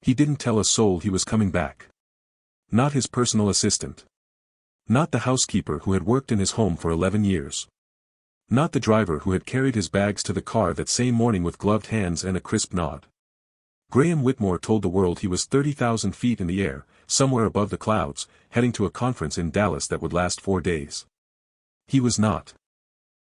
He didn't tell a soul he was coming back. Not his personal assistant. Not the housekeeper who had worked in his home for 11 years. Not the driver who had carried his bags to the car that same morning with gloved hands and a crisp nod. Graham Whitmore told the world he was 30,000 feet in the air, somewhere above the clouds, heading to a conference in Dallas that would last 4 days. He was not.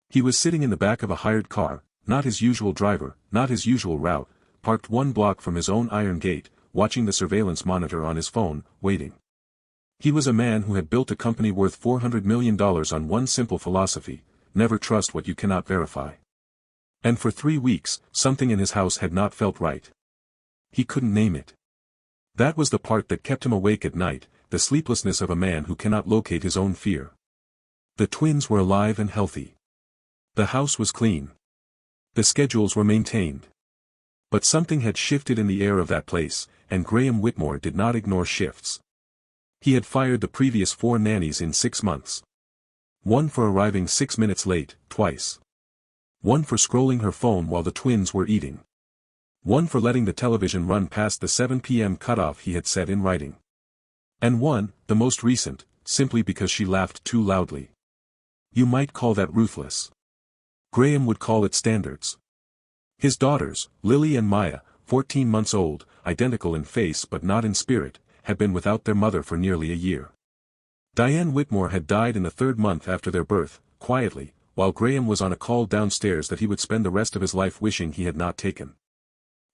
He was sitting in the back of a hired car, not his usual driver, not his usual route, parked 1 block from his own iron gate, watching the surveillance monitor on his phone, waiting. He was a man who had built a company worth $400 million on one simple philosophy: never trust what you cannot verify. And for 3 weeks, something in his house had not felt right. He couldn't name it. That was the part that kept him awake at night, the sleeplessness of a man who cannot locate his own fear. The twins were alive and healthy. The house was clean. The schedules were maintained. But something had shifted in the air of that place, and Graham Whitmore did not ignore shifts. He had fired the previous 4 nannies in 6 months. 1 for arriving 6 minutes late, twice. 1 for scrolling her phone while the twins were eating. 1 for letting the television run past the 7 p.m. cutoff he had set in writing. And 1, the most recent, simply because she laughed too loudly. You might call that ruthless. Graham would call it standards. His daughters, Lily and Maya, 14 months old, identical in face but not in spirit, had been without their mother for nearly a year. Diane Whitmore had died in the 3rd month after their birth, quietly, while Graham was on a call downstairs that he would spend the rest of his life wishing he had not taken.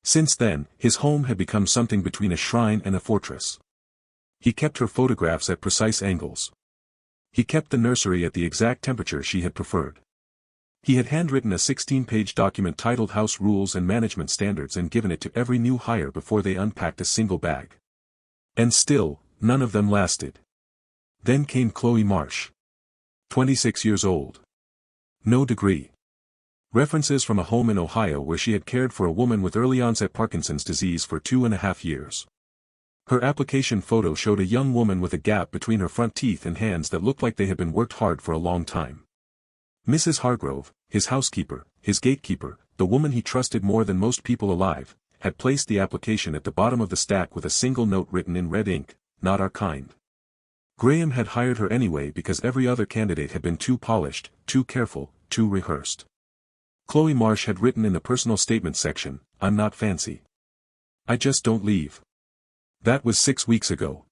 Since then, his home had become something between a shrine and a fortress. He kept her photographs at precise angles. He kept the nursery at the exact temperature she had preferred. He had handwritten a 16-page document titled House Rules and Management Standards and given it to every new hire before they unpacked a single bag. And still, none of them lasted. Then came Chloe Marsh. 26 years old. No degree. References from a home in Ohio where she had cared for a woman with early-onset Parkinson's disease for 2.5 years. Her application photo showed a young woman with a gap between her front teeth and hands that looked like they had been worked hard for a long time. Mrs. Hargrove, his housekeeper, his gatekeeper, the woman he trusted more than most people alive, had placed the application at the bottom of the stack with a single note written in red ink: not our kind. Graham had hired her anyway because every other candidate had been too polished, too careful, too rehearsed. Chloe Marsh had written in the personal statement section, I'm not fancy. I just don't leave. That was 6 weeks ago.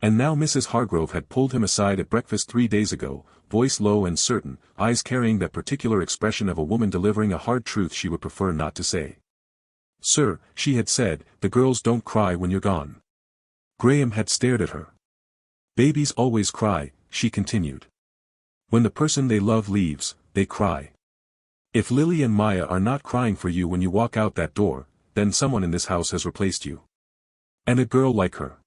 And now Mrs. Hargrove had pulled him aside at breakfast 3 days ago, voice low and certain, eyes carrying that particular expression of a woman delivering a hard truth she would prefer not to say. Sir, she had said, the girls don't cry when you're gone. Graham had stared at her. Babies always cry, she continued. When the person they love leaves, they cry. If Lily and Maya are not crying for you when you walk out that door, then someone in this house has replaced you. And a girl like her.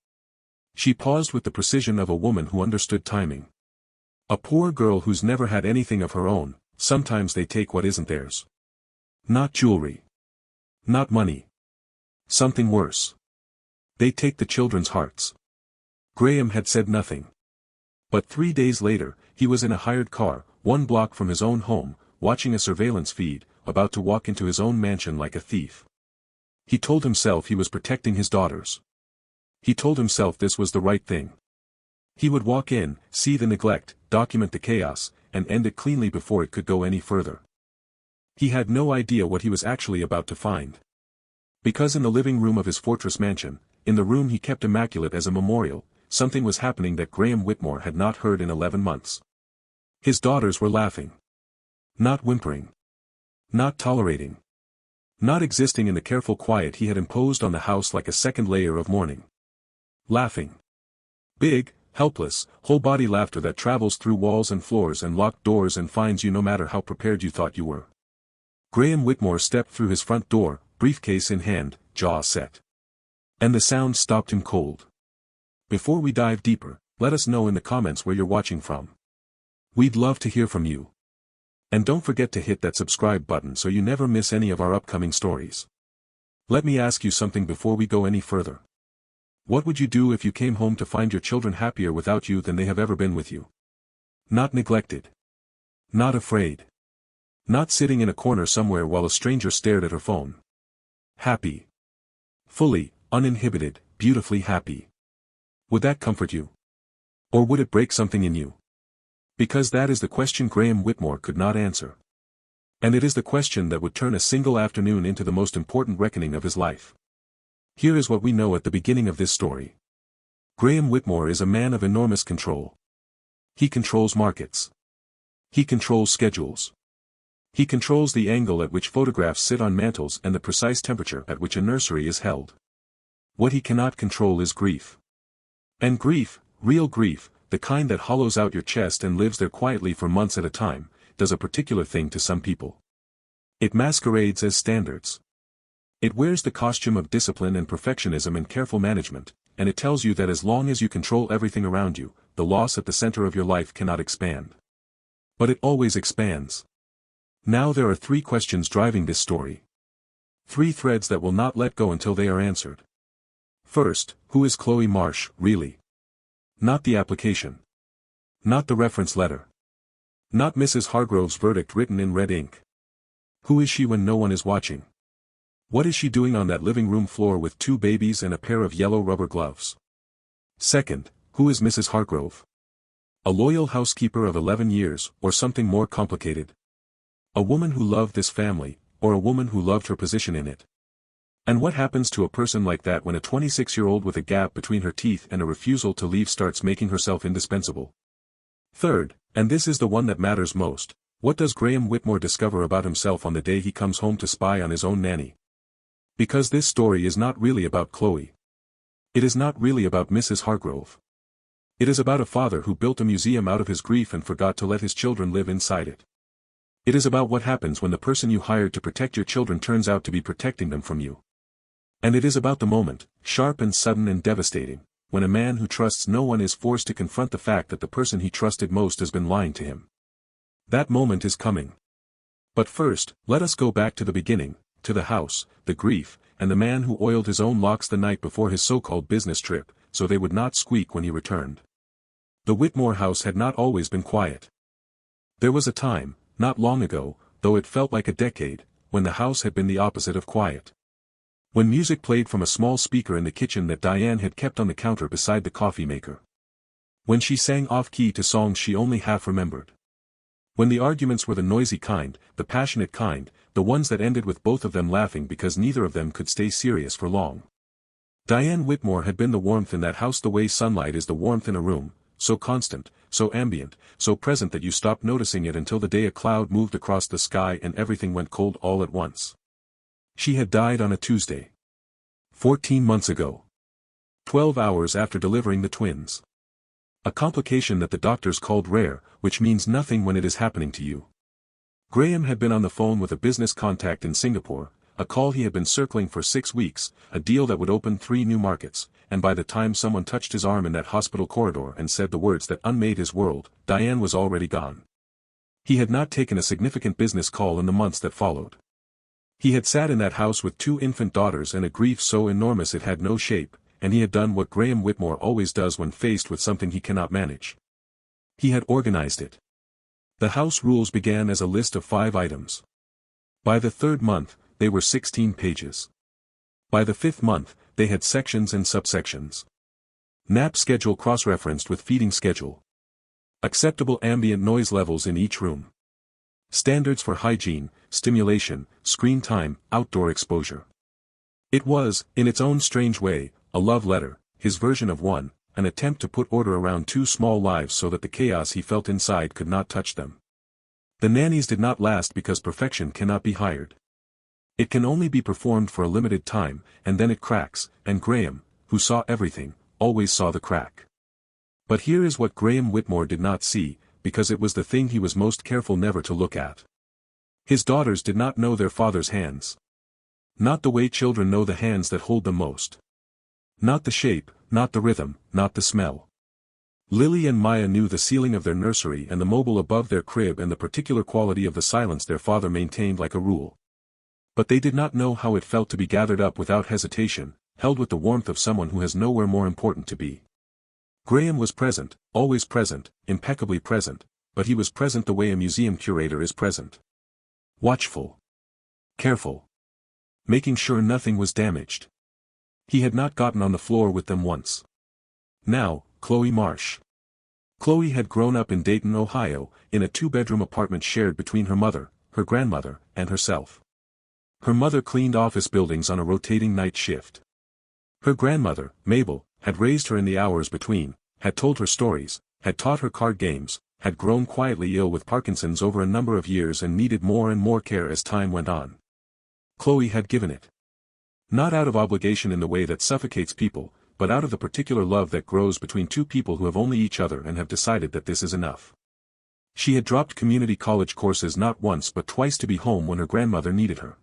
She paused with the precision of a woman who understood timing. A poor girl who's never had anything of her own, sometimes they take what isn't theirs. Not jewelry. Not money. Something worse. They take the children's hearts. Graham had said nothing. But 3 days later, he was in a hired car, 1 block from his own home, watching a surveillance feed, about to walk into his own mansion like a thief. He told himself he was protecting his daughters. He told himself this was the right thing. He would walk in, see the neglect, document the chaos, and end it cleanly before it could go any further. He had no idea what he was actually about to find. Because in the living room of his fortress mansion, in the room he kept immaculate as a memorial, something was happening that Graham Whitmore had not heard in 11 months. His daughters were laughing. Not whimpering. Not tolerating. Not existing in the careful quiet he had imposed on the house like a second layer of mourning. Laughing. Big, helpless, whole-body laughter that travels through walls and floors and locked doors and finds you no matter how prepared you thought you were. Graham Whitmore stepped through his front door, briefcase in hand, jaw set. And the sound stopped him cold. Before we dive deeper, let us know in the comments where you're watching from. We'd love to hear from you. And don't forget to hit that subscribe button so you never miss any of our upcoming stories. Let me ask you something before we go any further. What would you do if you came home to find your children happier without you than they have ever been with you? Not neglected. Not afraid. Not sitting in a corner somewhere while a stranger stared at her phone. Happy. Fully, uninhibited, beautifully happy. Would that comfort you? Or would it break something in you? Because that is the question Graham Whitmore could not answer. And it is the question that would turn a single afternoon into the most important reckoning of his life. Here is what we know at the beginning of this story. Graham Whitmore is a man of enormous control. He controls markets. He controls schedules. He controls the angle at which photographs sit on mantels and the precise temperature at which a nursery is held. What he cannot control is grief. And grief, real grief, the kind that hollows out your chest and lives there quietly for months at a time, does a particular thing to some people. It masquerades as standards. It wears the costume of discipline and perfectionism and careful management, and it tells you that as long as you control everything around you, the loss at the center of your life cannot expand. But it always expands. Now there are 3 questions driving this story. 3 threads that will not let go until they are answered. First, who is Chloe Marsh, really? Not the application. Not the reference letter. Not Mrs. Hargrove's verdict written in red ink. Who is she when no one is watching? What is she doing on that living room floor with 2 babies and a pair of yellow rubber gloves? Second, who is Mrs. Hargrove? A loyal housekeeper of 11 years, or something more complicated? A woman who loved this family, or a woman who loved her position in it? And what happens to a person like that when a 26-year-old with a gap between her teeth and a refusal to leave starts making herself indispensable? Third, and this is the one that matters most, what does Graham Whitmore discover about himself on the day he comes home to spy on his own nanny? Because this story is not really about Chloe. It is not really about Mrs. Hargrove. It is about a father who built a museum out of his grief and forgot to let his children live inside it. It is about what happens when the person you hired to protect your children turns out to be protecting them from you. And it is about the moment, sharp and sudden and devastating, when a man who trusts no one is forced to confront the fact that the person he trusted most has been lying to him. That moment is coming. But first, let us go back to the beginning, to the house, the grief, and the man who oiled his own locks the night before his so-called business trip, so they would not squeak when he returned. The Whitmore house had not always been quiet. There was a time, not long ago, though it felt like a decade, when the house had been the opposite of quiet. When music played from a small speaker in the kitchen that Diane had kept on the counter beside the coffee maker. When she sang off-key to songs she only half remembered. When the arguments were the noisy kind, the passionate kind, the ones that ended with both of them laughing because neither of them could stay serious for long. Diane Whitmore had been the warmth in that house the way sunlight is the warmth in a room, so constant, so ambient, so present that you stopped noticing it until the day a cloud moved across the sky and everything went cold all at once. She had died on a Tuesday. 14 months ago. 12 hours after delivering the twins. A complication that the doctors called rare, which means nothing when it is happening to you. Graham had been on the phone with a business contact in Singapore, a call he had been circling for 6 weeks, a deal that would open 3 new markets, and by the time someone touched his arm in that hospital corridor and said the words that unmade his world, Diane was already gone. He had not taken a significant business call in the months that followed. He had sat in that house with 2 infant daughters and a grief so enormous it had no shape, and he had done what Graham Whitmore always does when faced with something he cannot manage. He had organized it. The house rules began as a list of 5 items. By the 3rd month, they were 16 pages. By the 5th month, they had sections and subsections. Nap schedule cross-referenced with feeding schedule. Acceptable ambient noise levels in each room. Standards for hygiene, stimulation, screen time, outdoor exposure. It was, in its own strange way, a love letter, his version of one, an attempt to put order around 2 small lives so that the chaos he felt inside could not touch them. The nannies did not last because perfection cannot be hired. It can only be performed for a limited time, and then it cracks, and Graham, who saw everything, always saw the crack. But here is what Graham Whitmore did not see, because it was the thing he was most careful never to look at. His daughters did not know their father's hands. Not the way children know the hands that hold them most. Not the shape, not the rhythm, not the smell. Lily and Maya knew the ceiling of their nursery and the mobile above their crib and the particular quality of the silence their father maintained like a rule. But they did not know how it felt to be gathered up without hesitation, held with the warmth of someone who has nowhere more important to be. Graham was present, always present, impeccably present, but he was present the way a museum curator is present. Watchful. Careful. Making sure nothing was damaged. He had not gotten on the floor with them once. Now, Chloe Marsh. Chloe had grown up in Dayton, Ohio, in a two-bedroom apartment shared between her mother, her grandmother, and herself. Her mother cleaned office buildings on a rotating night shift. Her grandmother, Mabel, had raised her in the hours between, had told her stories, had taught her card games, had grown quietly ill with Parkinson's over a number of years and needed more and more care as time went on. Chloe had given it. Not out of obligation in the way that suffocates people, but out of the particular love that grows between two people who have only each other and have decided that this is enough. She had dropped community college courses not once but twice to be home when her grandmother needed her.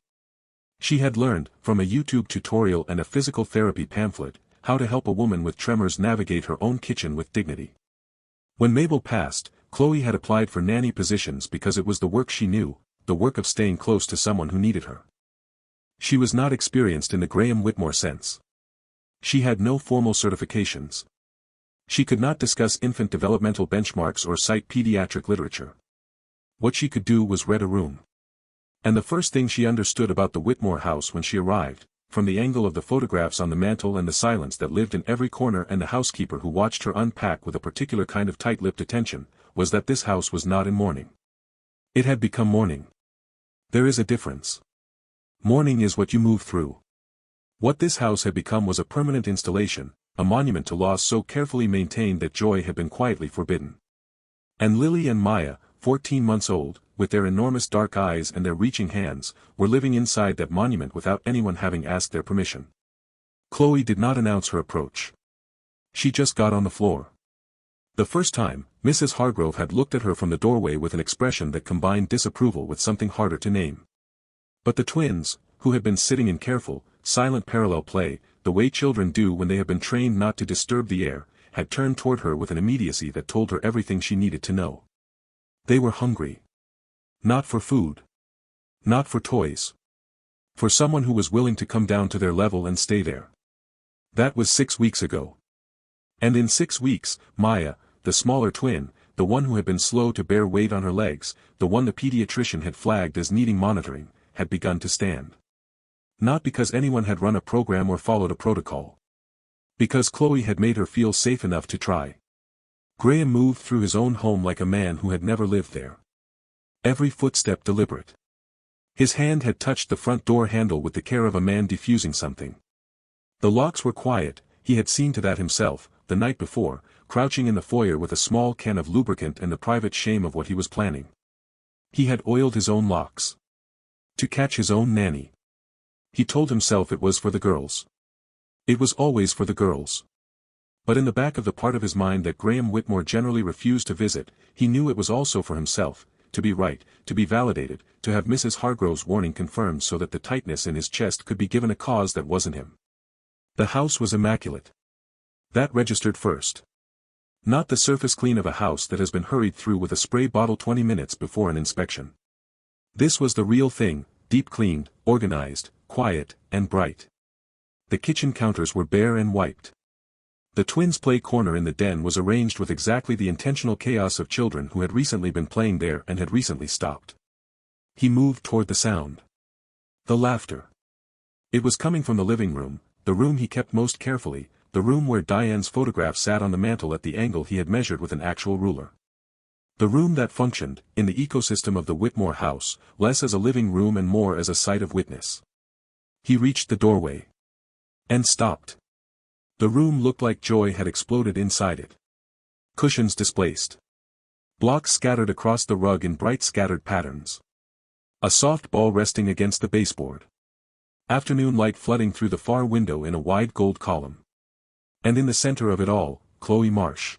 She had learned, from a YouTube tutorial and a physical therapy pamphlet, how to help a woman with tremors navigate her own kitchen with dignity. When Mabel passed, Chloe had applied for nanny positions because it was the work she knew, the work of staying close to someone who needed her. She was not experienced in the Graham Whitmore sense. She had no formal certifications. She could not discuss infant developmental benchmarks or cite pediatric literature. What she could do was read a room. And the first thing she understood about the Whitmore house when she arrived, from the angle of the photographs on the mantel and the silence that lived in every corner and the housekeeper who watched her unpack with a particular kind of tight-lipped attention, was that this house was not in mourning. It had become mourning. There is a difference. Mourning is what you move through. What this house had become was a permanent installation, a monument to loss so carefully maintained that joy had been quietly forbidden. And Lily and Maya, 14 months old, with their enormous dark eyes and their reaching hands, were living inside that monument without anyone having asked their permission. Chloe did not announce her approach. She just got on the floor. The first time, Mrs. Hargrove had looked at her from the doorway with an expression that combined disapproval with something harder to name. But the twins, who had been sitting in careful, silent parallel play, the way children do when they have been trained not to disturb the air, had turned toward her with an immediacy that told her everything she needed to know. They were hungry. Not for food. Not for toys. For someone who was willing to come down to their level and stay there. That was 6 weeks ago. And in 6 weeks, Maya, the smaller twin, the one who had been slow to bear weight on her legs, the one the pediatrician had flagged as needing monitoring, had begun to stand. Not because anyone had run a program or followed a protocol. Because Chloe had made her feel safe enough to try. Graham moved through his own home like a man who had never lived there. Every footstep deliberate. His hand had touched the front door handle with the care of a man defusing something. The locks were quiet, he had seen to that himself, the night before, crouching in the foyer with a small can of lubricant and the private shame of what he was planning. He had oiled his own locks. To catch his own nanny. He told himself it was for the girls. It was always for the girls. But in the back of the part of his mind that Graham Whitmore generally refused to visit, he knew it was also for himself, to be right, to be validated, to have Mrs. Hargrove's warning confirmed so that the tightness in his chest could be given a cause that wasn't him. The house was immaculate. That registered first. Not the surface clean of a house that has been hurried through with a spray bottle 20 minutes before an inspection. This was the real thing, deep cleaned, organized, quiet, and bright. The kitchen counters were bare and wiped. The twins' play corner in the den was arranged with exactly the intentional chaos of children who had recently been playing there and had recently stopped. He moved toward the sound. The laughter. It was coming from the living room, the room he kept most carefully, the room where Diane's photograph sat on the mantel at the angle he had measured with an actual ruler. The room that functioned, in the ecosystem of the Whitmore house, less as a living room and more as a site of witness. He reached the doorway. And stopped. The room looked like joy had exploded inside it. Cushions displaced. Blocks scattered across the rug in bright scattered patterns. A soft ball resting against the baseboard. Afternoon light flooding through the far window in a wide gold column. And in the center of it all, Chloe Marsh.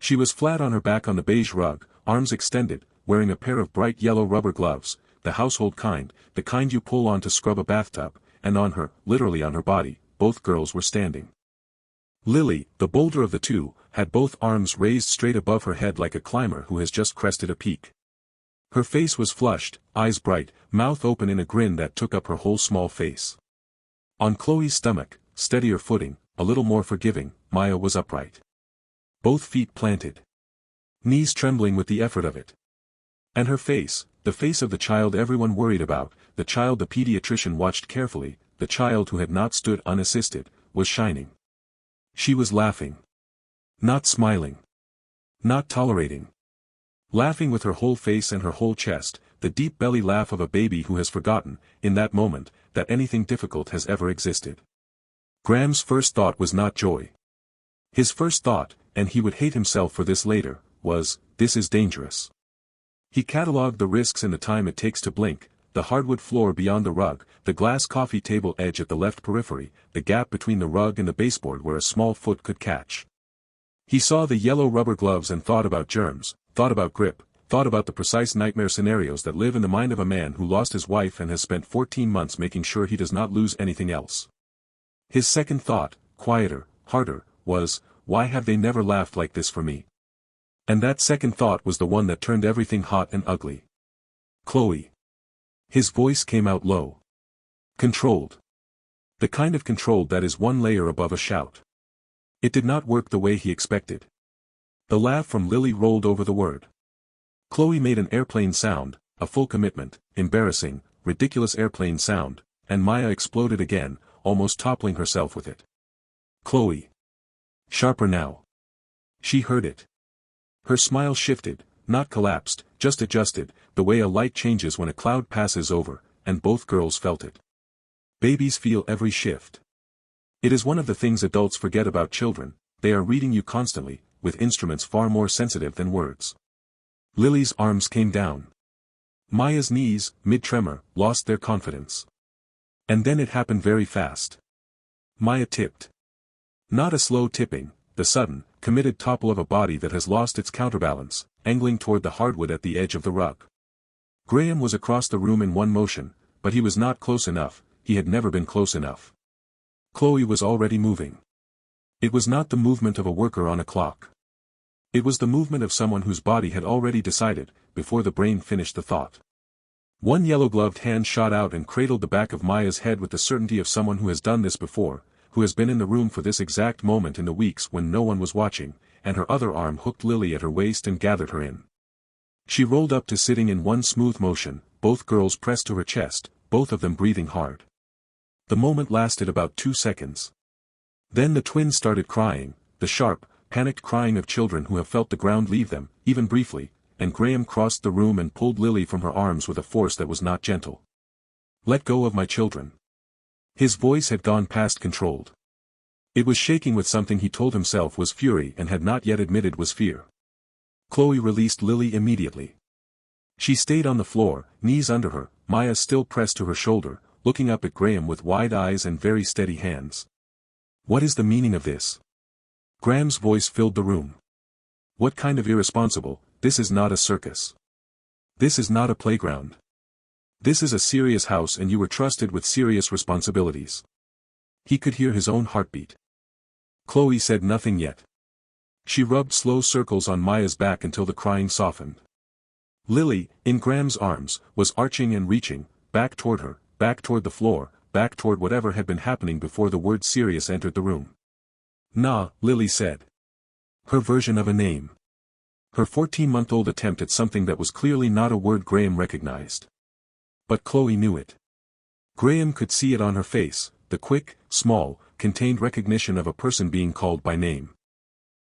She was flat on her back on the beige rug, arms extended, wearing a pair of bright yellow rubber gloves, the household kind, the kind you pull on to scrub a bathtub, and on her, literally on her body, both girls were standing. Lily, the bolder of the two, had both arms raised straight above her head like a climber who has just crested a peak. Her face was flushed, eyes bright, mouth open in a grin that took up her whole small face. On Chloe's stomach, steadier footing, a little more forgiving, Maya was upright. Both feet planted. Knees trembling with the effort of it. And her face, the face of the child everyone worried about, the child the pediatrician watched carefully, the child who had not stood unassisted, was shining. She was laughing. Not smiling. Not tolerating. Laughing with her whole face and her whole chest, the deep belly laugh of a baby who has forgotten, in that moment, that anything difficult has ever existed. Graham's first thought was not joy. His first thought, and he would hate himself for this later, was, "This is dangerous." He catalogued the risks in the time it takes to blink, the hardwood floor beyond the rug, the glass coffee table edge at the left periphery, the gap between the rug and the baseboard where a small foot could catch. He saw the yellow rubber gloves and thought about germs, thought about grip, thought about the precise nightmare scenarios that live in the mind of a man who lost his wife and has spent 14 months making sure he does not lose anything else. His second thought, quieter, harder, was, why have they never laughed like this for me? And that second thought was the one that turned everything hot and ugly. Chloe. His voice came out low. Controlled. The kind of controlled that is one layer above a shout. It did not work the way he expected. The laugh from Lily rolled over the word. Chloe made an airplane sound, a full commitment, embarrassing, ridiculous airplane sound, and Maya exploded again, almost toppling herself with it. Chloe. Sharper now. She heard it. Her smile shifted, not collapsed, just adjusted, the way a light changes when a cloud passes over, and both girls felt it. Babies feel every shift. It is one of the things adults forget about children, they are reading you constantly, with instruments far more sensitive than words. Lily's arms came down. Maya's knees, mid-tremor, lost their confidence. And then it happened very fast. Maya tipped. Not a slow tipping, the sudden, committed topple of a body that has lost its counterbalance, angling toward the hardwood at the edge of the rug. Graham was across the room in one motion, but he was not close enough, he had never been close enough. Chloe was already moving. It was not the movement of a worker on a clock. It was the movement of someone whose body had already decided, before the brain finished the thought. One yellow-gloved hand shot out and cradled the back of Maya's head with the certainty of someone who has done this before, who has been in the room for this exact moment in the weeks when no one was watching, and her other arm hooked Lily at her waist and gathered her in. She rolled up to sitting in one smooth motion, both girls pressed to her chest, both of them breathing hard. The moment lasted about 2 seconds. Then the twins started crying, the sharp, panicked crying of children who have felt the ground leave them, even briefly, and Graham crossed the room and pulled Lily from her arms with a force that was not gentle. "Let go of my children." His voice had gone past controlled. It was shaking with something he told himself was fury and had not yet admitted was fear. Chloe released Lily immediately. She stayed on the floor, knees under her, Maya still pressed to her shoulder, looking up at Graham with wide eyes and very steady hands. "What is the meaning of this?" Graham's voice filled the room. "What kind of irresponsible, this is not a circus. This is not a playground. This is a serious house and you were trusted with serious responsibilities." He could hear his own heartbeat. Chloe said nothing yet. She rubbed slow circles on Maya's back until the crying softened. Lily, in Graham's arms, was arching and reaching, back toward her, back toward the floor, back toward whatever had been happening before the word serious entered the room. "Nah," Lily said. Her version of a name. Her 14-month-old attempt at something that was clearly not a word Graham recognized. But Chloe knew it. Graham could see it on her face, the quick, small, contained recognition of a person being called by name.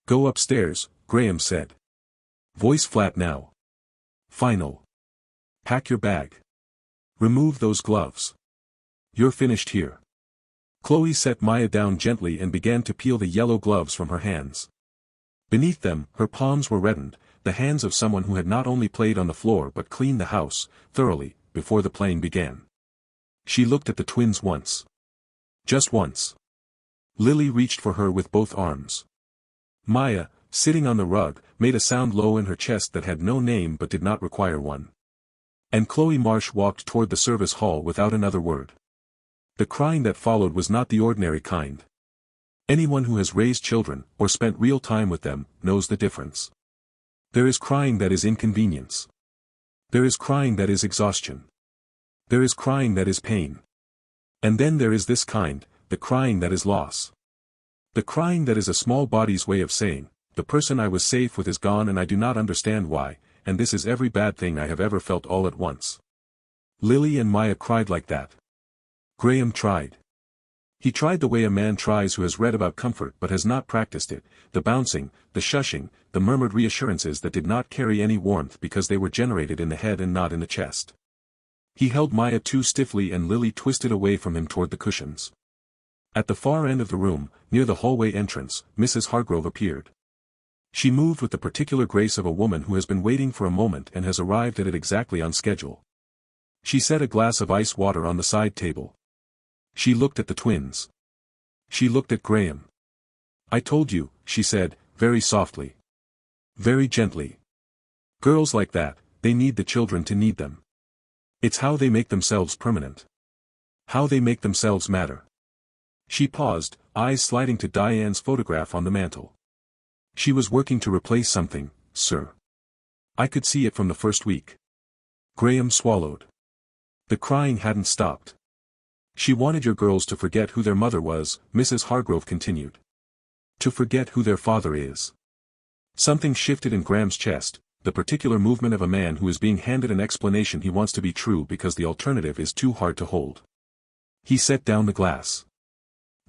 "Go upstairs," Graham said. Voice flat now. Final. "Pack your bag. Remove those gloves. You're finished here." Chloe set Maya down gently and began to peel the yellow gloves from her hands. Beneath them, her palms were reddened, the hands of someone who had not only played on the floor but cleaned the house, thoroughly, before the playing began. She looked at the twins once. Just once. Lily reached for her with both arms. Maya, sitting on the rug, made a sound low in her chest that had no name but did not require one. And Chloe Marsh walked toward the service hall without another word. The crying that followed was not the ordinary kind. Anyone who has raised children, or spent real time with them, knows the difference. There is crying that is inconvenience. There is crying that is exhaustion. There is crying that is pain. And then there is this kind, the crying that is loss. The crying that is a small body's way of saying, the person I was safe with is gone and I do not understand why, and this is every bad thing I have ever felt all at once. Lily and Maya cried like that. Graham tried. He tried the way a man tries who has read about comfort but has not practiced it, the bouncing, the shushing, the murmured reassurances that did not carry any warmth because they were generated in the head and not in the chest. He held Maya too stiffly and Lily twisted away from him toward the cushions. At the far end of the room, near the hallway entrance, Mrs. Hargrove appeared. She moved with the particular grace of a woman who has been waiting for a moment and has arrived at it exactly on schedule. She set a glass of ice water on the side table. She looked at the twins. She looked at Graham. "I told you," she said, very softly. Very gently. "Girls like that, they need the children to need them. It's how they make themselves permanent. How they make themselves matter." She paused, eyes sliding to Diane's photograph on the mantel. "She was working to replace something, sir. I could see it from the first week." Graham swallowed. The crying hadn't stopped. "She wanted your girls to forget who their mother was," Mrs. Hargrove continued. "To forget who their father is." Something shifted in Graham's chest, the particular movement of a man who is being handed an explanation he wants to be true because the alternative is too hard to hold. He set down the glass.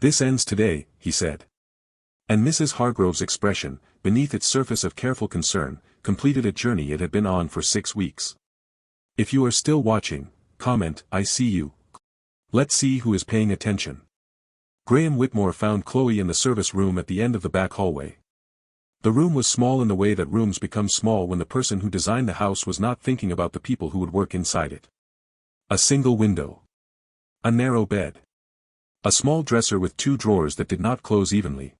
"This ends today," he said. And Mrs. Hargrove's expression, beneath its surface of careful concern, completed a journey it had been on for 6 weeks. If you are still watching, comment, "I see you." Let's see who is paying attention. Graham Whitmore found Chloe in the service room at the end of the back hallway. The room was small in the way that rooms become small when the person who designed the house was not thinking about the people who would work inside it. A single window. A narrow bed. A small dresser with 2 drawers that did not close evenly.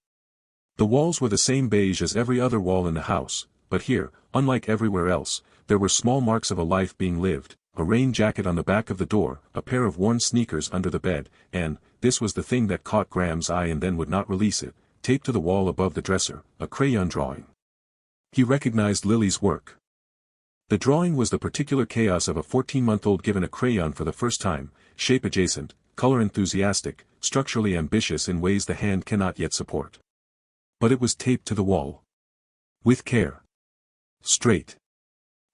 The walls were the same beige as every other wall in the house, but here, unlike everywhere else, there were small marks of a life being lived, a rain jacket on the back of the door, a pair of worn sneakers under the bed, and, this was the thing that caught Graham's eye and then would not release it, taped to the wall above the dresser, a crayon drawing. He recognized Lily's work. The drawing was the particular chaos of a 14-month-old given a crayon for the first time, shape adjacent, color enthusiastic, structurally ambitious in ways the hand cannot yet support. But it was taped to the wall. With care. Straight.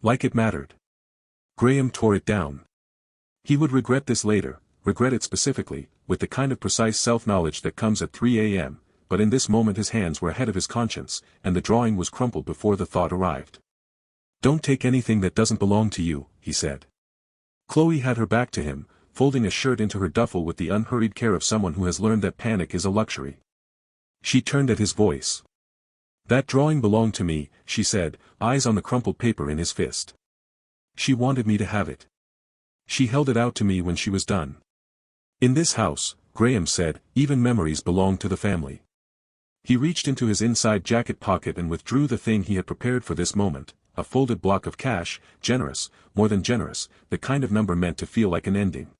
Like it mattered. Graham tore it down. He would regret this later, regret it specifically, with the kind of precise self-knowledge that comes at 3 a.m., but in this moment his hands were ahead of his conscience, and the drawing was crumpled before the thought arrived. "Don't take anything that doesn't belong to you," he said. Chloe had her back to him, folding a shirt into her duffel with the unhurried care of someone who has learned that panic is a luxury. She turned at his voice. "That drawing belonged to me," she said, eyes on the crumpled paper in his fist. "She wanted me to have it. She held it out to me when she was done. In this house," Graham said, "even memories belong to the family." He reached into his inside jacket pocket and withdrew the thing he had prepared for this moment, a folded block of cash, generous, more than generous, the kind of number meant to feel like an ending.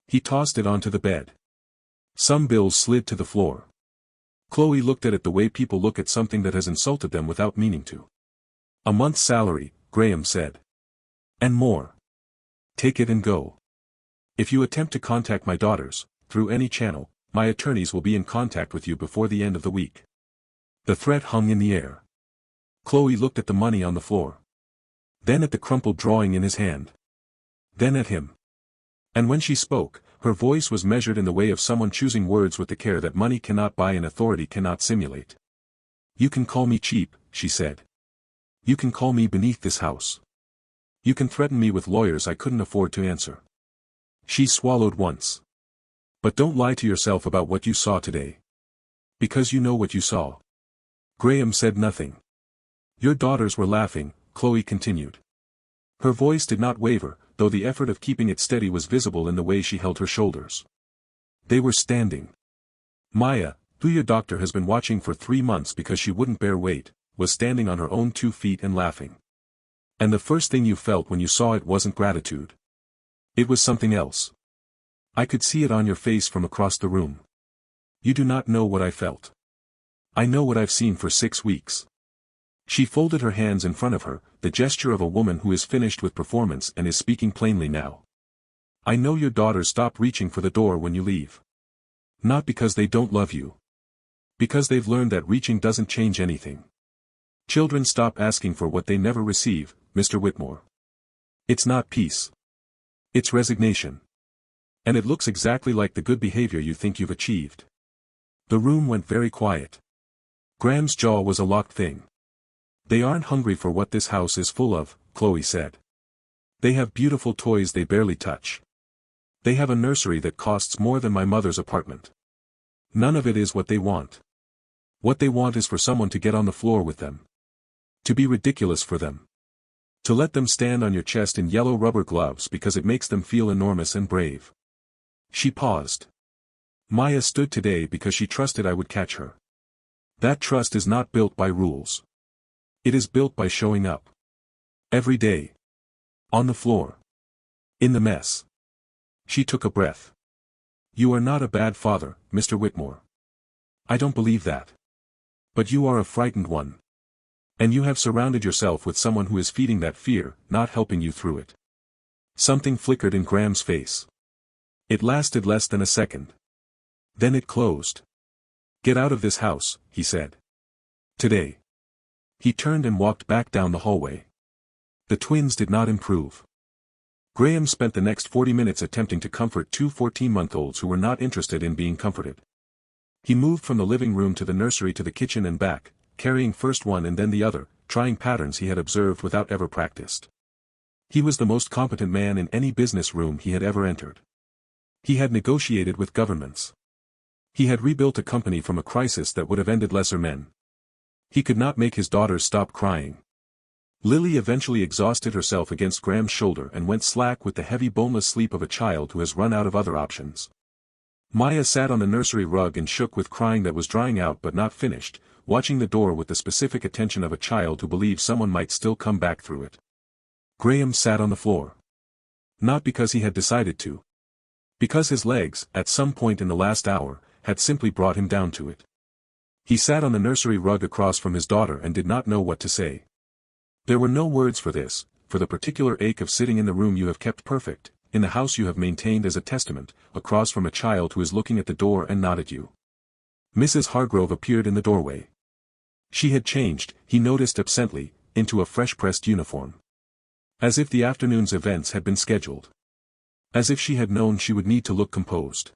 He tossed it onto the bed. Some bills slid to the floor. Chloe looked at it the way people look at something that has insulted them without meaning to. "A month's salary," Graham said. "And more. Take it and go. If you attempt to contact my daughters, through any channel, my attorneys will be in contact with you before the end of the week." The threat hung in the air. Chloe looked at the money on the floor. Then at the crumpled drawing in his hand. Then at him. And when she spoke, her voice was measured in the way of someone choosing words with the care that money cannot buy and authority cannot simulate. "You can call me cheap," she said. "You can call me beneath this house. You can threaten me with lawyers I couldn't afford to answer." She swallowed once. "But don't lie to yourself about what you saw today. Because you know what you saw." Graham said nothing. "Your daughters were laughing," Chloe continued. Her voice did not waver, though the effort of keeping it steady was visible in the way she held her shoulders. "They were standing. Maya, who your doctor has been watching for 3 months because she wouldn't bear weight, was standing on her own 2 feet and laughing. And the first thing you felt when you saw it wasn't gratitude. It was something else. I could see it on your face from across the room. You do not know what I felt. I know what I've seen for 6 weeks." She folded her hands in front of her, the gesture of a woman who is finished with performance and is speaking plainly now. "I know your daughters stop reaching for the door when you leave. Not because they don't love you. Because they've learned that reaching doesn't change anything. Children stop asking for what they never receive, Mr. Whitmore. It's not peace. It's resignation. And it looks exactly like the good behavior you think you've achieved. The room went very quiet. Graham's jaw was a locked thing. They aren't hungry for what this house is full of, Chloe said. They have beautiful toys they barely touch. They have a nursery that costs more than my mother's apartment. None of it is what they want. What they want is for someone to get on the floor with them. To be ridiculous for them. To let them stand on your chest in yellow rubber gloves because it makes them feel enormous and brave. She paused. Maya stood today because she trusted I would catch her. That trust is not built by rules. It is built by showing up. Every day. On the floor. In the mess. She took a breath. You are not a bad father, Mr. Whitmore. I don't believe that. But you are a frightened one. And you have surrounded yourself with someone who is feeding that fear, not helping you through it. Something flickered in Graham's face. It lasted less than a second. Then it closed. Get out of this house, he said. Today. He turned and walked back down the hallway. The twins did not improve. Graham spent the next 40 minutes attempting to comfort two 14-month-olds who were not interested in being comforted. He moved from the living room to the nursery to the kitchen and back, carrying first one and then the other, trying patterns he had observed without ever practiced. He was the most competent man in any business room he had ever entered. He had negotiated with governments. He had rebuilt a company from a crisis that would have ended lesser men. He could not make his daughters stop crying. Lily eventually exhausted herself against Graham's shoulder and went slack with the heavy boneless sleep of a child who has run out of other options. Maya sat on the nursery rug and shook with crying that was drying out but not finished, watching the door with the specific attention of a child who believes someone might still come back through it. Graham sat on the floor. Not because he had decided to. Because his legs, at some point in the last hour, had simply brought him down to it. He sat on the nursery rug across from his daughter and did not know what to say. There were no words for this, for the particular ache of sitting in the room you have kept perfect, in the house you have maintained as a testament, across from a child who is looking at the door and not at you. Mrs. Hargrove appeared in the doorway. She had changed, he noticed absently, into a fresh-pressed uniform. As if the afternoon's events had been scheduled. As if she had known she would need to look composed.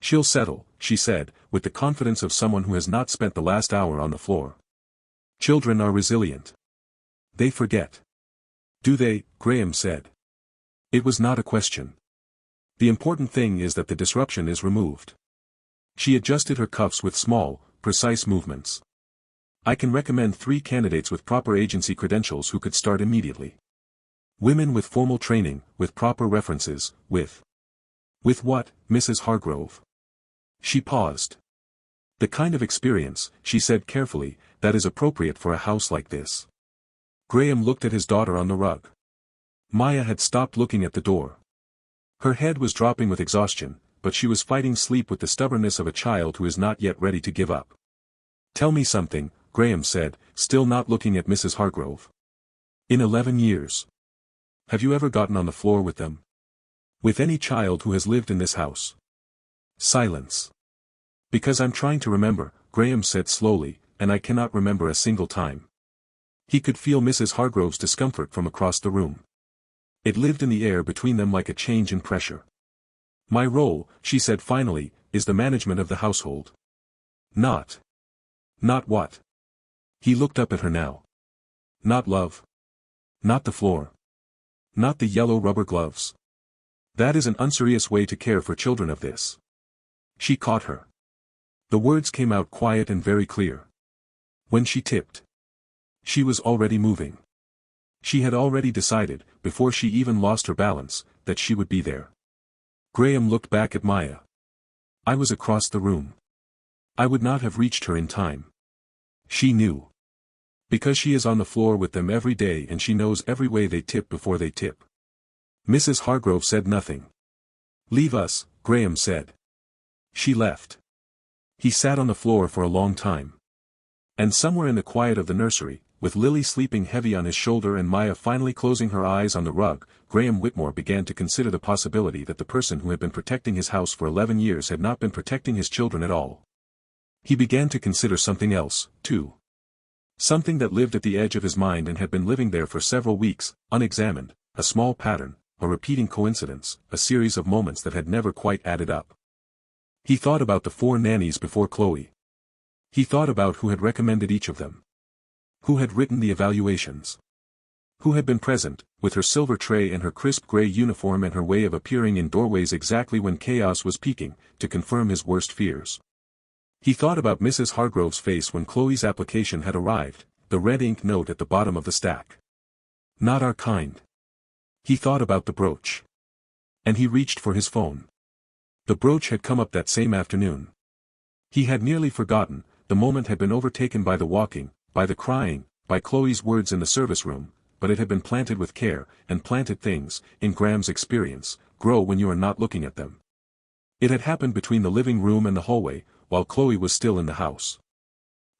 She'll settle, she said, with the confidence of someone who has not spent the last hour on the floor. Children are resilient. They forget. Do they? Graham said. It was not a question. The important thing is that the disruption is removed. She adjusted her cuffs with small, precise movements. I can recommend 3 candidates with proper agency credentials who could start immediately. Women with formal training, with proper references, with what, Mrs. Hargrove? She paused. The kind of experience, she said carefully, that is appropriate for a house like this. Graham looked at his daughter on the rug. Maya had stopped looking at the door. Her head was dropping with exhaustion, but she was fighting sleep with the stubbornness of a child who is not yet ready to give up. Tell me something, Graham said, still not looking at Mrs. Hargrove. In 11 years. Have you ever gotten on the floor with them? With any child who has lived in this house? Silence. Because I'm trying to remember, Graham said slowly, and I cannot remember a single time. He could feel Mrs. Hargrove's discomfort from across the room. It lived in the air between them like a change in pressure. My role, she said finally, is the management of the household. Not what? He looked up at her now. Not love. Not the floor. Not the yellow rubber gloves. That is an unserious way to care for children of this. She caught her. The words came out quiet and very clear. When she tipped. She was already moving. She had already decided, before she even lost her balance, that she would be there. Graham looked back at Maya. I was across the room. I would not have reached her in time. She knew. Because she is on the floor with them every day and she knows every way they tip before they tip. Mrs. Hargrove said nothing. Leave us, Graham said. She left. He sat on the floor for a long time. And somewhere in the quiet of the nursery, with Lily sleeping heavy on his shoulder and Maya finally closing her eyes on the rug, Graham Whitmore began to consider the possibility that the person who had been protecting his house for 11 years had not been protecting his children at all. He began to consider something else, too. Something that lived at the edge of his mind and had been living there for several weeks, unexamined, a small pattern, a repeating coincidence, a series of moments that had never quite added up. He thought about the 4 nannies before Chloe. He thought about who had recommended each of them. Who had written the evaluations. Who had been present, with her silver tray and her crisp gray uniform and her way of appearing in doorways exactly when chaos was peaking, to confirm his worst fears. He thought about Mrs. Hargrove's face when Chloe's application had arrived, the red ink note at the bottom of the stack. Not our kind. He thought about the brooch. And he reached for his phone. The brooch had come up that same afternoon. He had nearly forgotten, the moment had been overtaken by the walking, by the crying, by Chloe's words in the service room, but it had been planted with care, and planted things, in Graham's experience, grow when you are not looking at them. It had happened between the living room and the hallway, while Chloe was still in the house.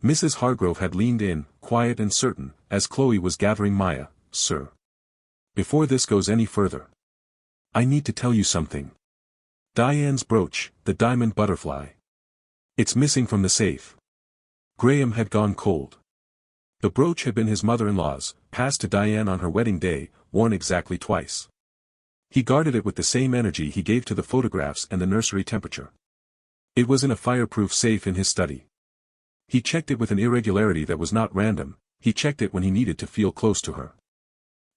Mrs. Hargrove had leaned in, quiet and certain, as Chloe was gathering Maya. "Sir. Before this goes any further. I need to tell you something. Diane's brooch, the diamond butterfly. It's missing from the safe." Graham had gone cold. The brooch had been his mother-in-law's, passed to Diane on her wedding day, worn exactly twice. He guarded it with the same energy he gave to the photographs and the nursery temperature. It was in a fireproof safe in his study. He checked it with an irregularity that was not random, he checked it when he needed to feel close to her.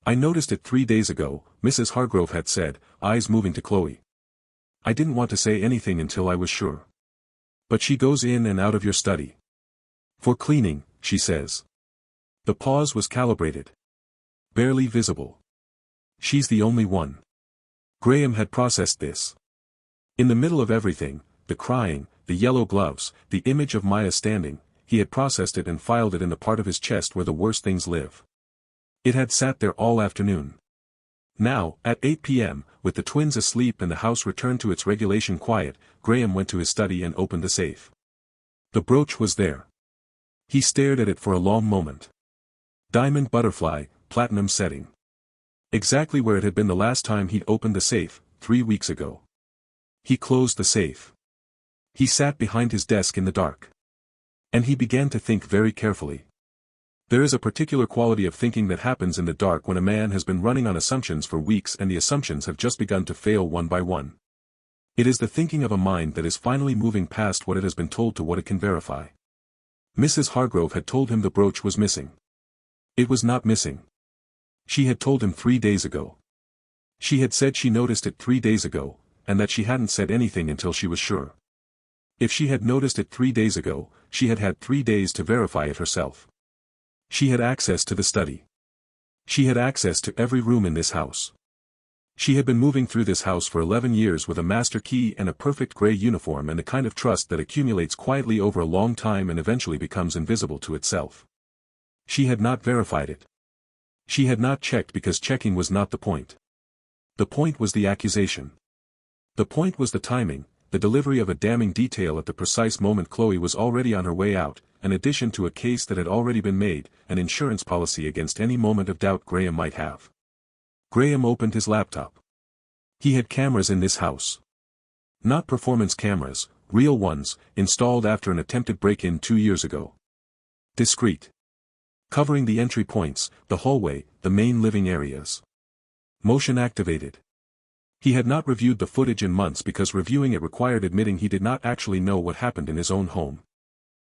"I noticed it 3 days ago," Mrs. Hargrove had said, eyes moving to Chloe. "I didn't want to say anything until I was sure. But she goes in and out of your study. For cleaning, she says." The pause was calibrated. Barely visible. She's the only one. Graham had processed this. In the middle of everything, the crying, the yellow gloves, the image of Maya standing, he had processed it and filed it in the part of his chest where the worst things live. It had sat there all afternoon. Now, at 8 p.m., with the twins asleep and the house returned to its regulation quiet, Graham went to his study and opened the safe. The brooch was there. He stared at it for a long moment. Diamond butterfly, platinum setting. Exactly where it had been the last time he'd opened the safe, 3 weeks ago. He closed the safe. He sat behind his desk in the dark. And he began to think very carefully. There is a particular quality of thinking that happens in the dark when a man has been running on assumptions for weeks and the assumptions have just begun to fail one by one. It is the thinking of a mind that is finally moving past what it has been told to what it can verify. Mrs. Hargrove had told him the brooch was missing. It was not missing. She had told him 3 days ago. She had said she noticed it 3 days ago, and that she hadn't said anything until she was sure. If she had noticed it 3 days ago, she had had 3 days to verify it herself. She had access to the study. She had access to every room in this house. She had been moving through this house for 11 years with a master key and a perfect gray uniform and the kind of trust that accumulates quietly over a long time and eventually becomes invisible to itself. She had not verified it. She had not checked because checking was not the point. The point was the accusation. The point was the timing, the delivery of a damning detail at the precise moment Chloe was already on her way out, an addition to a case that had already been made, an insurance policy against any moment of doubt Graham might have. Graham opened his laptop. He had cameras in this house. Not performance cameras, real ones, installed after an attempted break-in 2 years ago. Discreet. Covering the entry points, the hallway, the main living areas. Motion activated. He had not reviewed the footage in months because reviewing it required admitting he did not actually know what happened in his own home.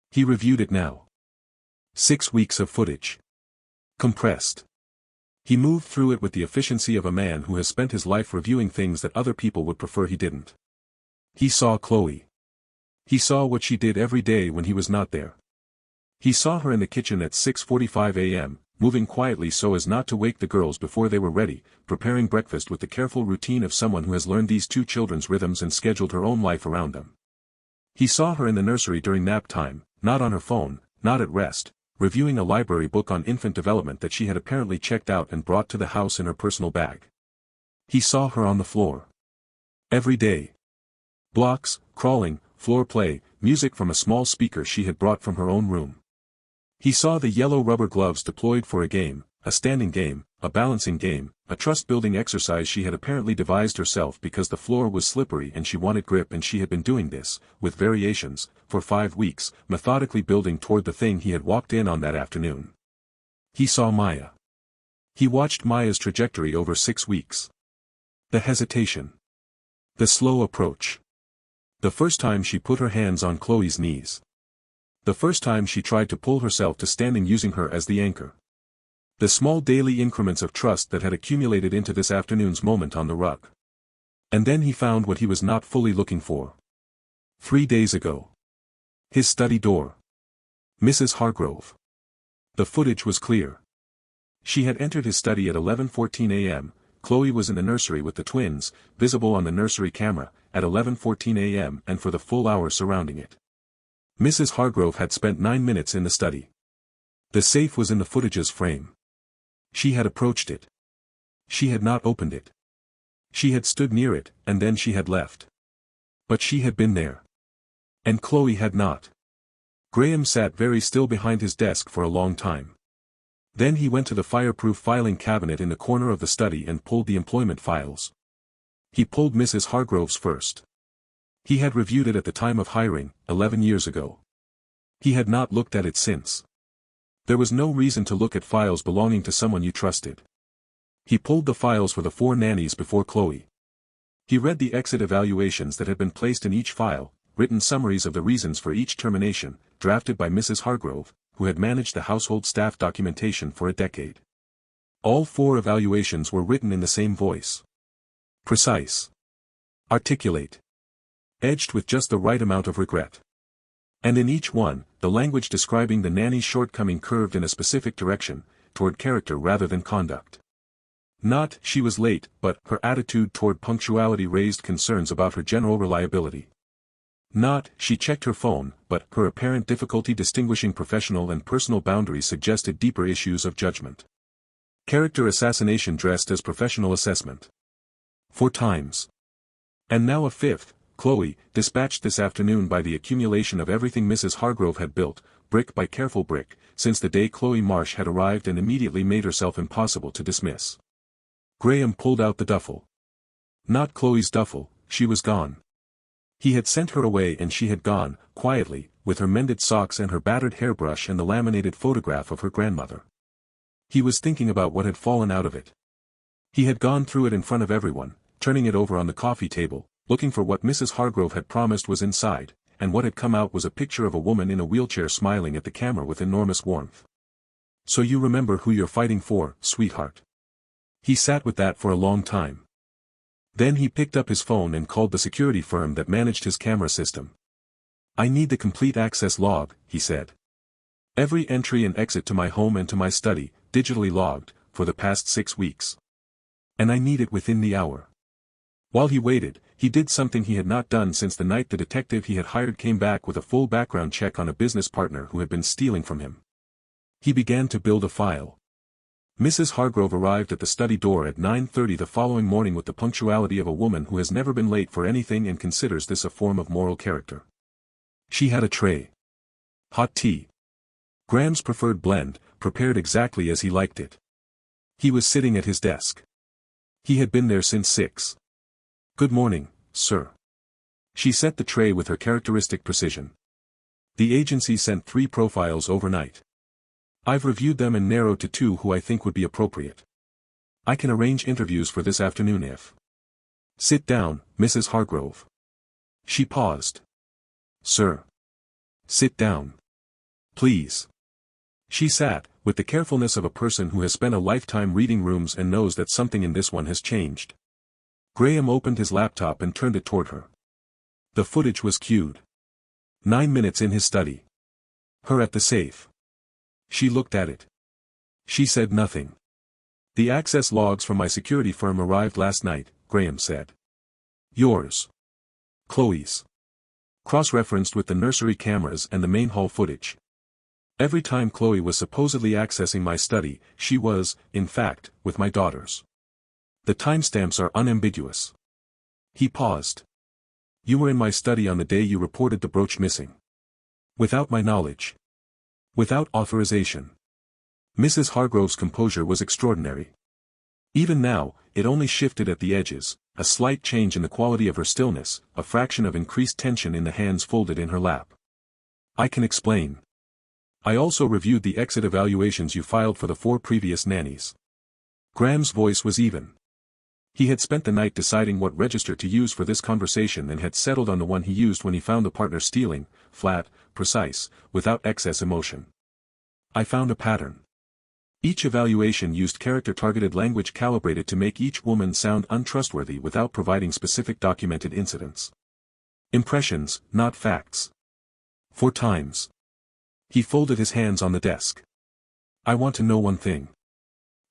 He reviewed it now. 6 weeks of footage. Compressed. He moved through it with the efficiency of a man who has spent his life reviewing things that other people would prefer he didn't. He saw Chloe. He saw what she did every day when he was not there. He saw her in the kitchen at 6:45 a.m., moving quietly so as not to wake the girls before they were ready, preparing breakfast with the careful routine of someone who has learned these 2 children's rhythms and scheduled her own life around them. He saw her in the nursery during nap time, not on her phone, not at rest, reviewing a library book on infant development that she had apparently checked out and brought to the house in her personal bag. He saw her on the floor. Every day. Blocks, crawling, floor play, music from a small speaker she had brought from her own room. He saw the yellow rubber gloves deployed for a game, a standing game, a balancing game, a trust-building exercise she had apparently devised herself because the floor was slippery and she wanted grip, and she had been doing this, with variations, for 5 weeks, methodically building toward the thing he had walked in on that afternoon. He saw Maya. He watched Maya's trajectory over 6 weeks. The hesitation. The slow approach. The first time she put her hands on Chloe's knees. The first time she tried to pull herself to standing using her as the anchor. The small daily increments of trust that had accumulated into this afternoon's moment on the rug. And then he found what he was not fully looking for. 3 days ago. His study door. Mrs. Hargrove. The footage was clear. She had entered his study at 11:14 a.m., Chloe was in the nursery with the twins, visible on the nursery camera, at 11:14 a.m. and for the full hour surrounding it. Mrs. Hargrove had spent 9 minutes in the study. The safe was in the footage's frame. She had approached it. She had not opened it. She had stood near it, and then she had left. But she had been there. And Chloe had not. Graham sat very still behind his desk for a long time. Then he went to the fireproof filing cabinet in the corner of the study and pulled the employment files. He pulled Mrs. Hargrove's first. He had reviewed it at the time of hiring, 11 years ago. He had not looked at it since. There was no reason to look at files belonging to someone you trusted. He pulled the files for the 4 nannies before Chloe. He read the exit evaluations that had been placed in each file, written summaries of the reasons for each termination, drafted by Mrs. Hargrove, who had managed the household staff documentation for a decade. All 4 evaluations were written in the same voice. Precise. Articulate. Edged with just the right amount of regret. And in each one, the language describing the nanny's shortcoming curved in a specific direction, toward character rather than conduct. Not, she was late, but her attitude toward punctuality raised concerns about her general reliability. Not, she checked her phone, but her apparent difficulty distinguishing professional and personal boundaries suggested deeper issues of judgment. Character assassination dressed as professional assessment. 4 times. And now a 5th, Chloe, dispatched this afternoon by the accumulation of everything Mrs. Hargrove had built, brick by careful brick, since the day Chloe Marsh had arrived and immediately made herself impossible to dismiss. Graham pulled out the duffel. Not Chloe's duffel, she was gone. He had sent her away and she had gone, quietly, with her mended socks and her battered hairbrush and the laminated photograph of her grandmother. He was thinking about what had fallen out of it. He had gone through it in front of everyone, turning it over on the coffee table, looking for what Mrs. Hargrove had promised was inside, and what had come out was a picture of a woman in a wheelchair smiling at the camera with enormous warmth. So you remember who you're fighting for, sweetheart. He sat with that for a long time. Then he picked up his phone and called the security firm that managed his camera system. I need the complete access log, he said. Every entry and exit to my home and to my study, digitally logged, for the past 6 weeks. And I need it within the hour. While he waited, he did something he had not done since the night the detective he had hired came back with a full background check on a business partner who had been stealing from him. He began to build a file. Mrs. Hargrove arrived at the study door at 9:30 the following morning with the punctuality of a woman who has never been late for anything and considers this a form of moral character. She had a tray. Hot tea. Graham's preferred blend, prepared exactly as he liked it. He was sitting at his desk. He had been there since 6. Good morning, sir. She set the tray with her characteristic precision. The agency sent 3 profiles overnight. I've reviewed them and narrowed to 2 who I think would be appropriate. I can arrange interviews for this afternoon if. Sit down, Mrs. Hargrove. She paused. Sir. Sit down. Please. She sat, with the carefulness of a person who has spent a lifetime reading rooms and knows that something in this one has changed. Graham opened his laptop and turned it toward her. The footage was cued. 9 minutes in his study. Her at the safe. She looked at it. She said nothing. The access logs from my security firm arrived last night, Graham said. Yours. Chloe's. Cross-referenced with the nursery cameras and the main hall footage. Every time Chloe was supposedly accessing my study, she was, in fact, with my daughters. The timestamps are unambiguous. He paused. You were in my study on the day you reported the brooch missing. Without my knowledge. Without authorization. Mrs. Hargrove's composure was extraordinary. Even now, it only shifted at the edges, a slight change in the quality of her stillness, a fraction of increased tension in the hands folded in her lap. I can explain. I also reviewed the exit evaluations you filed for the 4 previous nannies. Graham's voice was even. He had spent the night deciding what register to use for this conversation and had settled on the one he used when he found the partner stealing, flat, precise, without excess emotion. I found a pattern. Each evaluation used character-targeted language calibrated to make each woman sound untrustworthy without providing specific documented incidents. Impressions, not facts. 4 times. He folded his hands on the desk. I want to know one thing.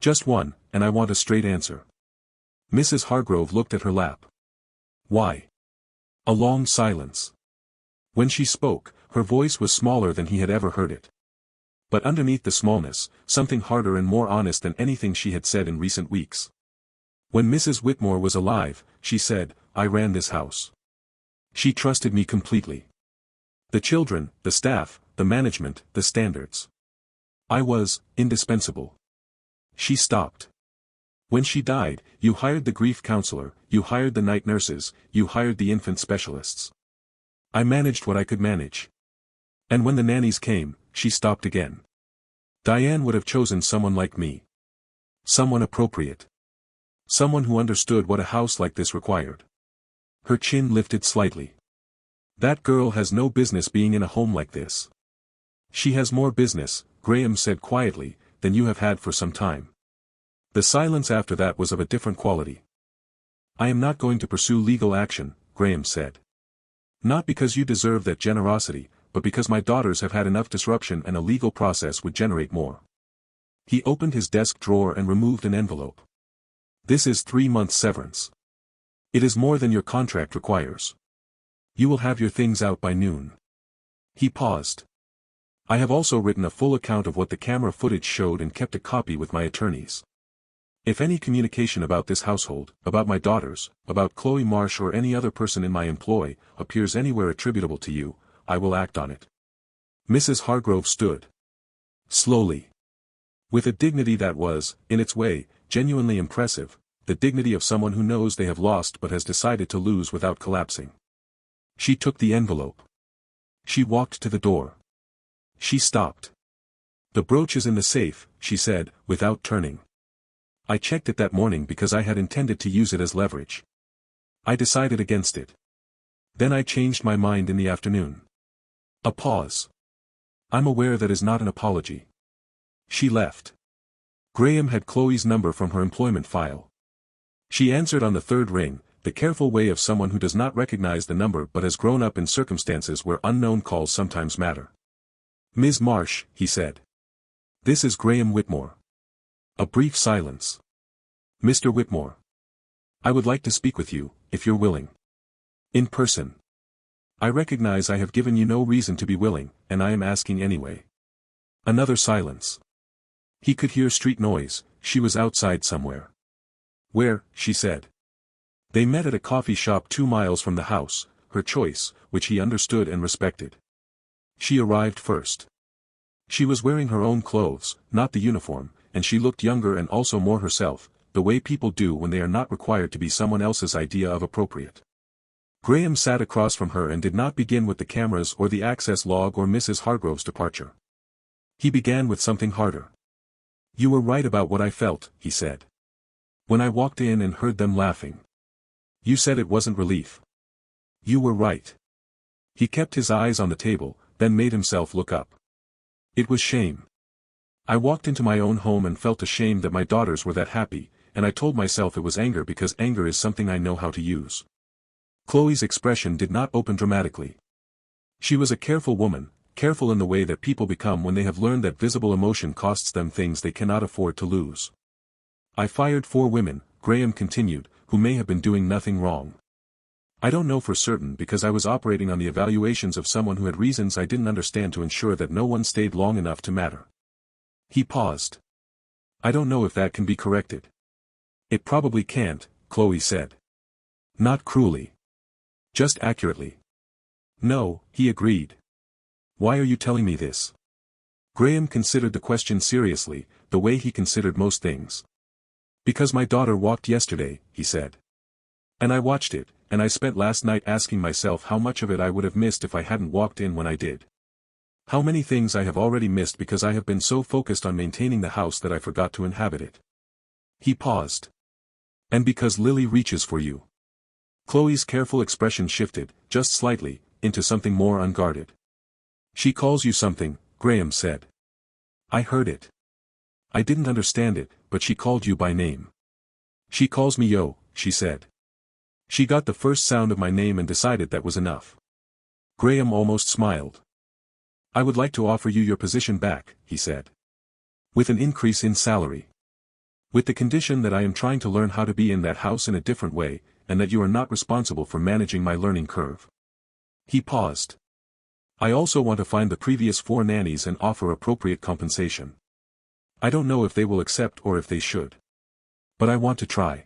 Just one, and I want a straight answer. Mrs. Hargrove looked at her lap. Why? A long silence. When she spoke, her voice was smaller than he had ever heard it. But underneath the smallness, something harder and more honest than anything she had said in recent weeks. When Mrs. Whitmore was alive, she said, I ran this house. She trusted me completely. The children, the staff, the management, the standards. I was indispensable. She stopped. When she died, you hired the grief counselor, you hired the night nurses, you hired the infant specialists. I managed what I could manage. And when the nannies came, she stopped again. Diane would have chosen someone like me. Someone appropriate. Someone who understood what a house like this required. Her chin lifted slightly. That girl has no business being in a home like this. She has more business, Graham said quietly, than you have had for some time. The silence after that was of a different quality. I am not going to pursue legal action, Graham said. Not because you deserve that generosity, but because my daughters have had enough disruption and a legal process would generate more. He opened his desk drawer and removed an envelope. This is 3 months severance. It is more than your contract requires. You will have your things out by noon. He paused. I have also written a full account of what the camera footage showed and kept a copy with my attorneys. If any communication about this household, about my daughters, about Chloe Marsh or any other person in my employ, appears anywhere attributable to you, I will act on it. Mrs. Hargrove stood. Slowly. With a dignity that was, in its way, genuinely impressive, the dignity of someone who knows they have lost but has decided to lose without collapsing. She took the envelope. She walked to the door. She stopped. The brooch is in the safe, she said, without turning. I checked it that morning because I had intended to use it as leverage. I decided against it. Then I changed my mind in the afternoon. A pause. I'm aware that is not an apology. She left. Graham had Chloe's number from her employment file. She answered on the 3rd ring, the careful way of someone who does not recognize the number but has grown up in circumstances where unknown calls sometimes matter. Ms. Marsh, he said. This is Graham Whitmore. A brief silence. Mr. Whitmore. I would like to speak with you, if you're willing. In person. I recognize I have given you no reason to be willing, and I am asking anyway. Another silence. He could hear street noise, she was outside somewhere. Where, she said. They met at a coffee shop 2 miles from the house, her choice, which he understood and respected. She arrived first. She was wearing her own clothes, not the uniform, and she looked younger and also more herself, the way people do when they are not required to be someone else's idea of appropriate. Graham sat across from her and did not begin with the cameras or the access log or Mrs. Hargrove's departure. He began with something harder. You were right about what I felt, he said. When I walked in and heard them laughing. You said it wasn't relief. You were right. He kept his eyes on the table, then made himself look up. It was shame. I walked into my own home and felt ashamed that my daughters were that happy, and I told myself it was anger because anger is something I know how to use. Chloe's expression did not open dramatically. She was a careful woman, careful in the way that people become when they have learned that visible emotion costs them things they cannot afford to lose. I fired 4 women, Graham continued, who may have been doing nothing wrong. I don't know for certain because I was operating on the evaluations of someone who had reasons I didn't understand to ensure that no one stayed long enough to matter. He paused. I don't know if that can be corrected. It probably can't, Chloe said. Not cruelly. Just accurately. No, he agreed. Why are you telling me this? Graham considered the question seriously, the way he considered most things. Because my daughter walked yesterday, he said. And I watched it, and I spent last night asking myself how much of it I would have missed if I hadn't walked in when I did. How many things I have already missed because I have been so focused on maintaining the house that I forgot to inhabit it. He paused. And because Lily reaches for you. Chloe's careful expression shifted, just slightly, into something more unguarded. She calls you something, Graham said. I heard it. I didn't understand it, but she called you by name. She calls me Yo, she said. She got the first sound of my name and decided that was enough. Graham almost smiled. I would like to offer you your position back, he said. With an increase in salary. With the condition that I am trying to learn how to be in that house in a different way, and that you are not responsible for managing my learning curve. He paused. I also want to find the previous 4 nannies and offer appropriate compensation. I don't know if they will accept or if they should. But I want to try.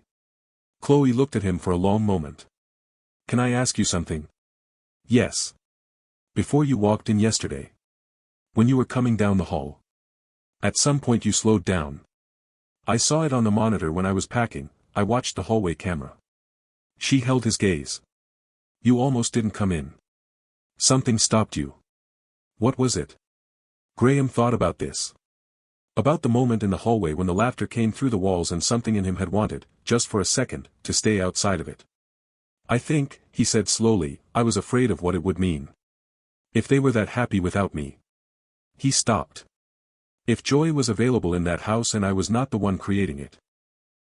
Chloe looked at him for a long moment. Can I ask you something? Yes. Before you walked in yesterday. When you were coming down the hall. At some point you slowed down. I saw it on the monitor when I was packing. I watched the hallway camera. She held his gaze. You almost didn't come in. Something stopped you. What was it? Graham thought about this. About the moment in the hallway when the laughter came through the walls and something in him had wanted, just for a second, to stay outside of it. I think, he said slowly, I was afraid of what it would mean. If they were that happy without me. He stopped. If joy was available in that house and I was not the one creating it.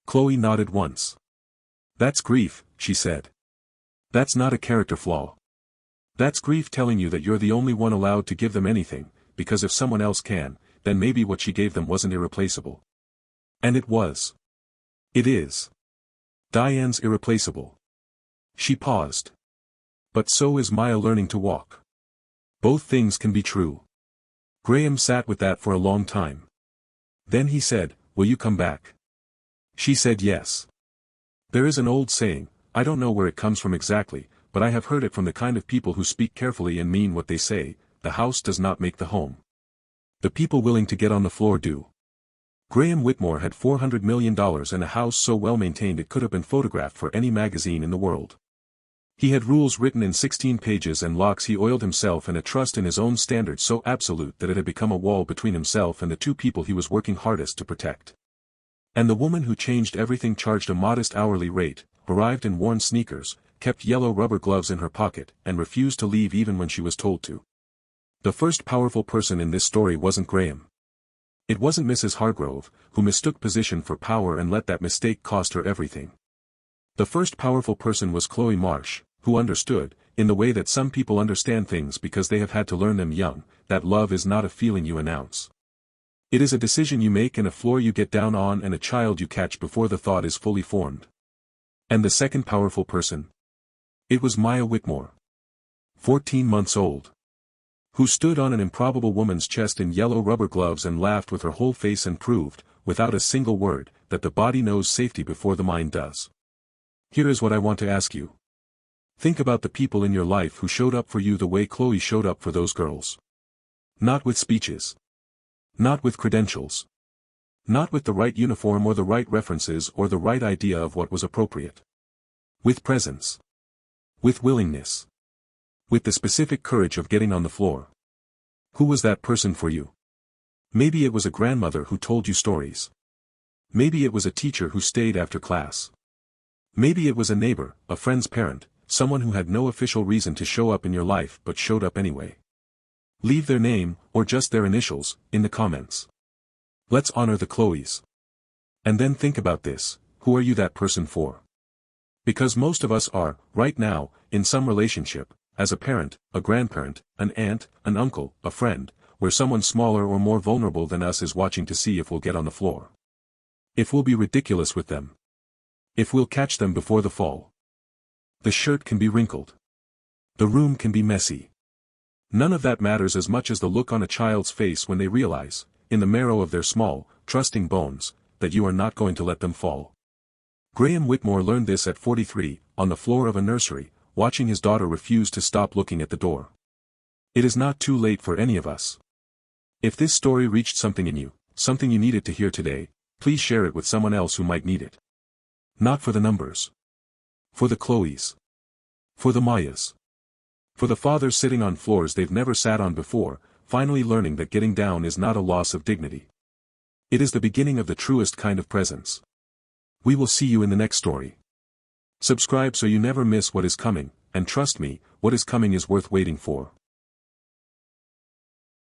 Chloe nodded once. That's grief, she said. That's not a character flaw. That's grief telling you that you're the only one allowed to give them anything, because if someone else can, then maybe what she gave them wasn't irreplaceable. And it was. It is. Diane's irreplaceable. She paused. But so is Maya learning to walk. Both things can be true. Graham sat with that for a long time. Then he said, will you come back? She said yes. There is an old saying, I don't know where it comes from exactly, but I have heard it from the kind of people who speak carefully and mean what they say, the house does not make the home. The people willing to get on the floor do. Graham Whitmore had $400 million and a house so well maintained it could have been photographed for any magazine in the world. He had rules written in 16 pages and locks he oiled himself and a trust in his own standards so absolute that it had become a wall between himself and the 2 people he was working hardest to protect. And the woman who changed everything charged a modest hourly rate, arrived in worn sneakers, kept yellow rubber gloves in her pocket, and refused to leave even when she was told to. The first powerful person in this story wasn't Graham. It wasn't Mrs. Hargrove, who mistook position for power and let that mistake cost her everything. The first powerful person was Chloe Marsh, who understood, in the way that some people understand things because they have had to learn them young, that love is not a feeling you announce. It is a decision you make and a floor you get down on and a child you catch before the thought is fully formed. And the second powerful person? It was Maya Whitmore. 14 months old. Who stood on an improbable woman's chest in yellow rubber gloves and laughed with her whole face and proved, without a single word, that the body knows safety before the mind does. Here is what I want to ask you. Think about the people in your life who showed up for you the way Chloe showed up for those girls. Not with speeches. Not with credentials. Not with the right uniform or the right references or the right idea of what was appropriate. With presence. With willingness. With the specific courage of getting on the floor. Who was that person for you? Maybe it was a grandmother who told you stories. Maybe it was a teacher who stayed after class. Maybe it was a neighbor, a friend's parent, someone who had no official reason to show up in your life but showed up anyway. Leave their name, or just their initials, in the comments. Let's honor the Chloes. And then think about this, who are you that person for? Because most of us are, right now, in some relationship, as a parent, a grandparent, an aunt, an uncle, a friend, where someone smaller or more vulnerable than us is watching to see if we'll get on the floor. If we'll be ridiculous with them. If we'll catch them before the fall. The shirt can be wrinkled. The room can be messy. None of that matters as much as the look on a child's face when they realize, in the marrow of their small, trusting bones, that you are not going to let them fall. Graham Whitmore learned this at 43, on the floor of a nursery, watching his daughter refuse to stop looking at the door. It is not too late for any of us. If this story reached something in you, something you needed to hear today, please share it with someone else who might need it. Not for the numbers. For the Chloes. For the Mayas. For the fathers sitting on floors they've never sat on before, finally learning that getting down is not a loss of dignity. It is the beginning of the truest kind of presence. We will see you in the next story. Subscribe so you never miss what is coming, and trust me, what is coming is worth waiting for.